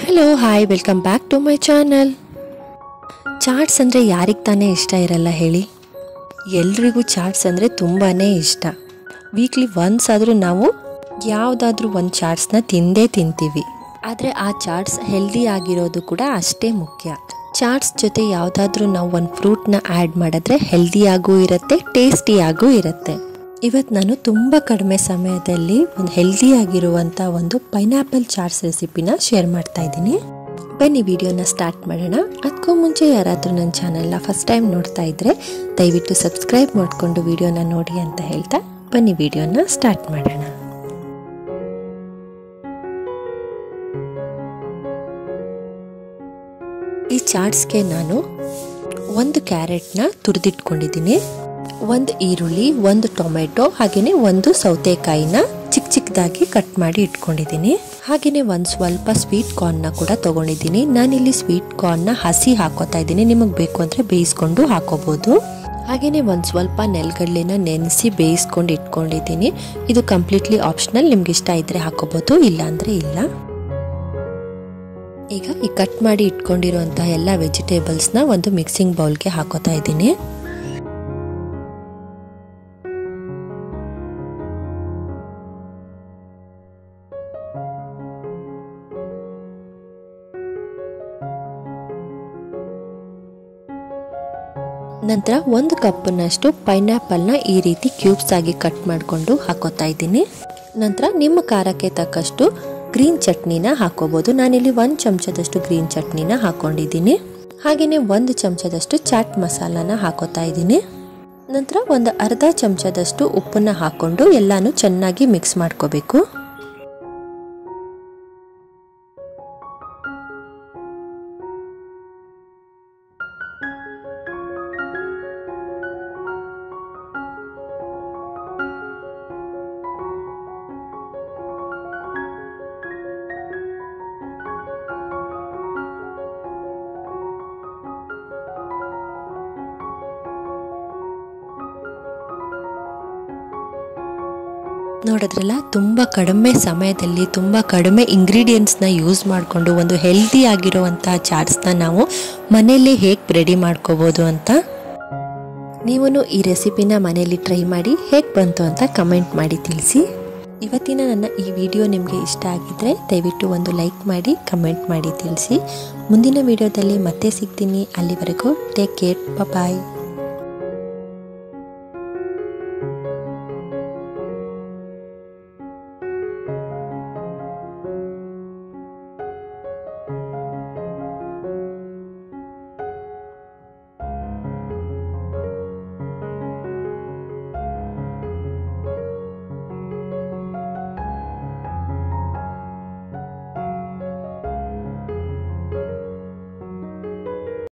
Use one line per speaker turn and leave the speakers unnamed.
Hello hi welcome back to my channel. Chats ಅಂದರೆ ಯಾರಿಗೆ ತಾನೇ ಇಷ್ಟ ಇರಲ್ಲ ಹೇಳಿ. ಎಲ್ರಿಗೂ ಚಾಟ್ಸ್ ಅಂದರೆ ತುಂಬಾ ಇಷ್ಟ. ವೀಕ್ಲಿ ಒನ್ಸ್ ಆದರೂ ನಾವು ಯಾವುದಾದ್ರೂ ಒಂದು ಚಾಟ್ಸ್ನ ತಿಂತೀವಿ. ಆದರೆ ಆ ಚಾಟ್ಸ್ ಹೆಲ್ದಿ ಆಗಿರೋದು ಕೂಡ ಅಷ್ಟೇ ಮುಖ್ಯ. ಚಾಟ್ಸ್ ಜೊತೆ ಯಾವುದಾದ್ರೂ ನಾವು ಒಂದು ಫ್ರೂಟ್ನ ಆ್ಯಡ್ ಮಾಡಿದ್ರೆ ಹೆಲ್ದಿಯಾಗೂ ಇರುತ್ತೆ, ಟೇಸ್ಟಿಯಾಗೂ ಇರುತ್ತೆ. ಇವತ್ತು ನಾನು ತುಂಬ ಕಡಿಮೆ ಸಮಯದಲ್ಲಿ ಒಂದು ಹೆಲ್ದಿಯಾಗಿರುವಂಥ ಒಂದು ಪೈನಾಪಲ್ ಚಾಟ್ಸ್ ರೆಸಿಪಿನ ಶೇರ್ ಮಾಡ್ತಾ ಇದ್ದೀನಿ. ಬನ್ನಿ ವಿಡಿಯೋನ ಸ್ಟಾರ್ಟ್ ಮಾಡೋಣ. ಅದಕ್ಕೂ ಮುಂಚೆ ಯಾರಾದರೂ ನನ್ನ ಚಾನಲ್ನ ಫಸ್ಟ್ ಟೈಮ್ ನೋಡ್ತಾ ಇದ್ದರೆ ದಯವಿಟ್ಟು ಸಬ್ಸ್ಕ್ರೈಬ್ ಮಾಡಿಕೊಂಡು ವಿಡಿಯೋನ ನೋಡಿ ಅಂತ ಹೇಳ್ತಾ ಬನ್ನಿ ವಿಡಿಯೋನ ಸ್ಟಾರ್ಟ್ ಮಾಡೋಣ. ಈ ಚಾಟ್ಸ್ಗೆ ನಾನು ಒಂದು ಕ್ಯಾರೆಟ್ನ ತುರಿದಿಟ್ಕೊಂಡಿದ್ದೀನಿ, ಒಂದು ಈರುಳ್ಳಿ, ಒಂದು ಟೊಮೆಟೊ, ಹಾಗೆಯೇ ಒಂದು ಸೌತೆಕಾಯಿನ ಚಿಕ್ಕದಾಗಿ ಕಟ್ ಮಾಡಿ ಇಟ್ಕೊಂಡಿದ್ದೀನಿ. ಹಾಗೆಯೇ ಒಂದು ಸ್ವಲ್ಪ ಸ್ವೀಟ್ ಕಾರ್ನ್ನ ಕೂಡ ತೊಗೊಂಡಿದ್ದೀನಿ. ನಾನಿಲ್ಲಿ ಸ್ವೀಟ್ ಕಾರ್ನ್ನ ಹಸಿ ಹಾಕೋತಾ ಇದ್ದೀನಿ, ನಿಮಗೆ ಬೇಕು ಅಂದರೆ ಬೇಯಿಸ್ಕೊಂಡು ಹಾಕೋಬೋದು. ಹಾಗೆಯೇ ಒಂದು ಸ್ವಲ್ಪ ನೆಲಗಡಲೆನ ನೆನೆಸಿ ಬೇಯಿಸ್ಕೊಂಡು ಇಟ್ಕೊಂಡಿದ್ದೀನಿ. ಇದು ಕಂಪ್ಲೀಟ್ಲಿ ಆಪ್ಷನಲ್, ನಿಮ್ಗೆ ಇಷ್ಟ ಇದ್ದರೆ ಹಾಕೋಬೋದು, ಇಲ್ಲ ಅಂದರೆ ಇಲ್ಲ. ಈಗ ಈ ಕಟ್ ಮಾಡಿ ಇಟ್ಕೊಂಡಿರುವಂಥ ಎಲ್ಲ ವೆಜಿಟೇಬಲ್ಸ್ನ ಒಂದು ಮಿಕ್ಸಿಂಗ್ ಬೌಲ್ಗೆ ಹಾಕೋತಾ ಇದ್ದೀನಿ. ನಂತರ ಒಂದು ಕಪ್ನಷ್ಟು ಪೈನಾಪಲ್ನ ಈ ರೀತಿ ಕ್ಯೂಬ್ಸ್ ಆಗಿ ಕಟ್ ಮಾಡಿಕೊಂಡು ಹಾಕೋತಾ ಇದ್ದೀನಿ. ನಂತರ ನಿಮ್ಮ ಖಾರಕ್ಕೆ ತಕ್ಕಷ್ಟು ಗ್ರೀನ್ ಚಟ್ನಿನ ಹಾಕೋಬಹುದು. ನಾನಿಲ್ಲಿ 1 ಚಮಚದಷ್ಟು ಗ್ರೀನ್ ಚಟ್ನಿನ ಹಾಕೊಂಡಿದ್ದೀನಿ. ಹಾಗೆಯೇ 1 ಚಮಚದಷ್ಟು ಚಾಟ್ ಮಸಾಲಾನ ಹಾಕೋತಾ ಇದ್ದೀನಿ. ನಂತರ ಒಂದು ಅರ್ಧ ಚಮಚದಷ್ಟು ಉಪ್ಪನ್ನ ಹಾಕೊಂಡು ಎಲ್ಲಾನು ಚೆನ್ನಾಗಿ ಮಿಕ್ಸ್ ಮಾಡ್ಕೋಬೇಕು. ನೋಡಿದ್ರಲ್ಲ, ತುಂಬ ಕಡಿಮೆ ಸಮಯದಲ್ಲಿ ತುಂಬ ಕಡಿಮೆ ಇಂಗ್ರೀಡಿಯೆಂಟ್ಸ್ನ ಯೂಸ್ ಮಾಡಿಕೊಂಡು ಒಂದು ಹೆಲ್ದಿ ಆಗಿರುವಂಥ ಚಾಟ್ಸ್ನ ನಾವು ಮನೆಯಲ್ಲೇ ಹೇಗೆ ರೆಡಿ ಮಾಡ್ಕೋಬೋದು ಅಂತ. ನೀವು ಈ ರೆಸಿಪಿನ ಮನೆಯಲ್ಲಿ ಟ್ರೈ ಮಾಡಿ ಹೇಗೆ ಬಂತು ಅಂತ ಕಮೆಂಟ್ ಮಾಡಿ ತಿಳಿಸಿ. ಇವತ್ತಿನ ನನ್ನ ಈ ವಿಡಿಯೋ ನಿಮಗೆ ಇಷ್ಟ ಆಗಿದ್ದರೆ ದಯವಿಟ್ಟು ಒಂದು ಲೈಕ್ ಮಾಡಿ, ಕಮೆಂಟ್ ಮಾಡಿ ತಿಳಿಸಿ. ಮುಂದಿನ ವಿಡಿಯೋದಲ್ಲಿ ಮತ್ತೆ ಸಿಗ್ತೀನಿ. ಅಲ್ಲಿವರೆಗೂ ಟೇಕ್ ಕೇರ್, ಬಾಯ್.